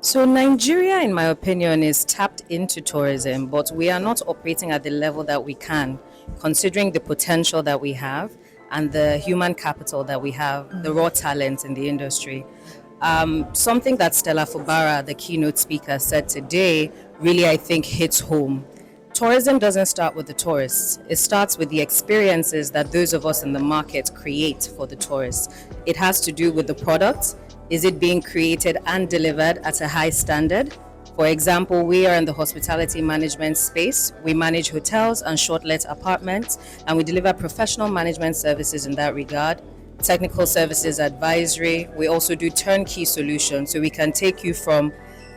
So, Nigeria, in my opinion, is tapped into tourism, but we are not operating at the level that we can, considering the potential that we have and the human capital that we have, the raw talent in the industry. Something that Stella Fubara, the keynote speaker, said today really, I think, hits home. Tourism doesn't start with the tourists. It starts with the experiences that those of us in the market create for the tourists. It has to do with the product. Is it being created and delivered at a high standard? For example, we are in the hospitality management space. We manage hotels and short-let apartments, and we deliver professional management services in that regard. Technical services advisory. We also do turnkey solutions, so we can take you from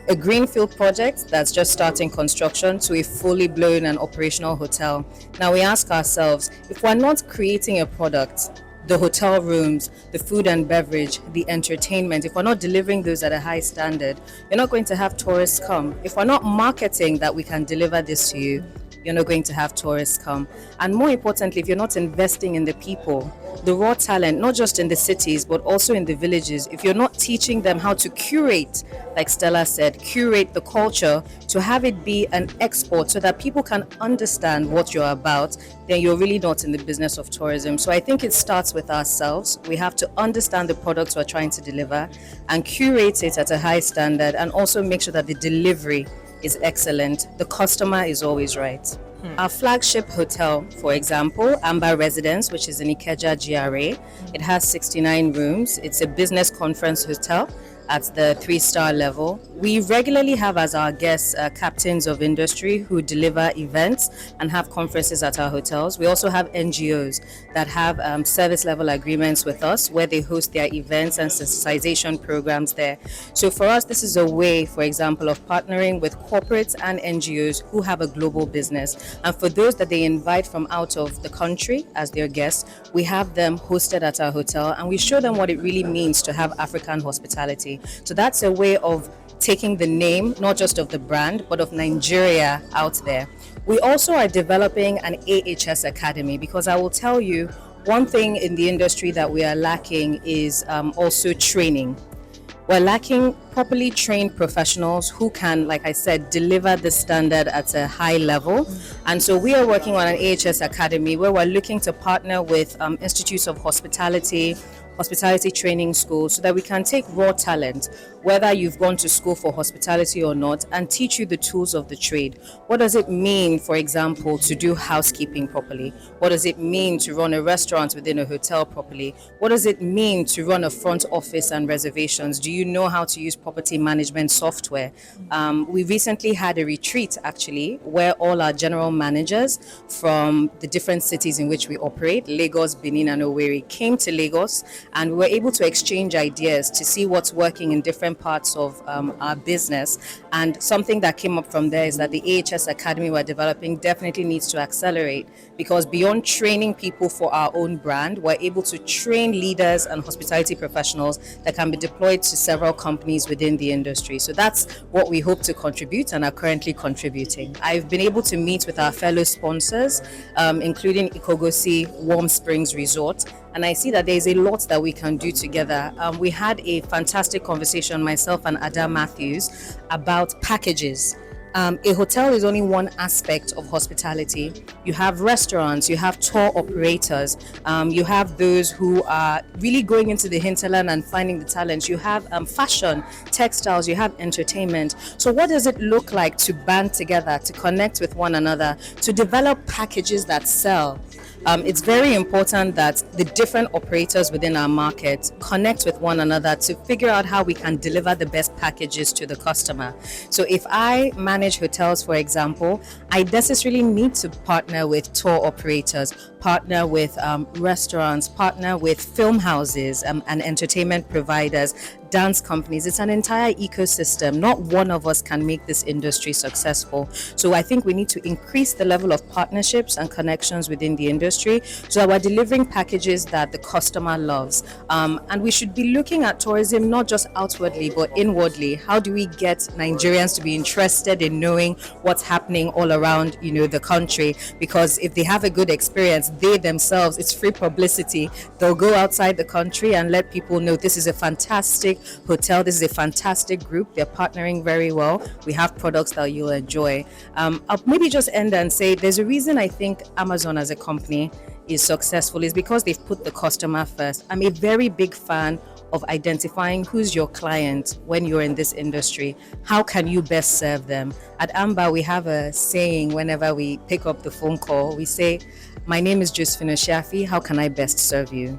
a greenfield project that's just starting construction to a fully blown and operational hotel. Now we ask ourselves, if we're not creating a product, the hotel rooms, the food and beverage, the entertainment, if we're not delivering those at a high standard, you're not going to have tourists come. If we're not marketing that we can deliver this to you, you're not going to have tourists come. And more importantly, if you're not investing in the people, the raw talent, not just in the cities, but also in the villages, if you're not teaching them how to curate, like Stella said, curate the culture to have it be an export so that people can understand what you're about, then you're really not in the business of tourism. So I think it starts with ourselves. We have to understand the products we're trying to deliver and curate it at a high standard, and also make sure that the delivery is excellent. The customer is always right. Our flagship hotel, for example, Amber Residence, which is in Ikeja GRA, it has 69 rooms. It's a business conference hotel at the 3-star level. We regularly have as our guests captains of industry who deliver events and have conferences at our hotels. We also have NGOs that have service level agreements with us where they host their events and sensitization programs there. So for us, this is a way, for example, of partnering with corporates and NGOs who have a global business. And for those that they invite from out of the country as their guests, we have them hosted at our hotel and we show them what it really means to have African hospitality. So that's a way of taking the name, not just of the brand, but of Nigeria out there. We also are developing an AHS Academy, because I will tell you, one thing in the industry that we are lacking is also training. We're lacking properly trained professionals who can, like I said, deliver the standard at a high level. And so we are working on an AHS Academy where we're looking to partner with institutes of hospitality training schools, so that we can take raw talent, whether you've gone to school for hospitality or not, and teach you the tools of the trade. What does it mean, for example, to do housekeeping properly? What does it mean to run a restaurant within a hotel properly? What does it mean to run a front office and reservations? Do you know how to use property management software? We recently had a retreat, actually, where all our general managers from the different cities in which we operate, Lagos, Benin, and Owerri, came to Lagos, and we were able to exchange ideas to see what's working in different parts of our business. And something that came up from there is that the AHS Academy we're developing definitely needs to accelerate, because beyond training people for our own brand, we're able to train leaders and hospitality professionals that can be deployed to several companies within the industry. So that's what we hope to contribute and are currently contributing. I've been able to meet with our fellow sponsors, including Ikogosi Warm Springs Resort, and I see that there's a lot that we can do together. We had a fantastic conversation, myself and Ada Matthews, about packages. A hotel is only one aspect of hospitality. You have restaurants, you have tour operators, you have those who are really going into the hinterland and finding the talent. You have fashion, textiles, you have entertainment. So what does it look like to band together, to connect with one another, to develop packages that sell? It's very important that the different operators within our market connect with one another to figure out how we can deliver the best packages to the customer. So if I manage hotels, for example, I necessarily need to partner with tour operators, partner with restaurants, partner with film houses and entertainment providers, dance companies. It's an entire ecosystem. Not one of us can make this industry successful. So I think we need to increase the level of partnerships and connections within the industry so that we're delivering packages that the customer loves. And we should be looking at tourism not just outwardly but inwardly. How do we get Nigerians to be interested in knowing what's happening all around, the country? Because if they have a good experience, they themselves, it's free publicity. They'll go outside the country and let people know this is a fantastic Hotel. This is a fantastic group. They're partnering very well. We have products that you'll enjoy. I'll maybe just end and say there's a reason I think Amazon as a company is successful is because they've put the customer first. I'm a very big fan of identifying who's your client when you're in this industry. How can you best serve them? At Amber, we have a saying whenever we pick up the phone call. We say, "My name is Josephine Oshiafi. How can I best serve you?"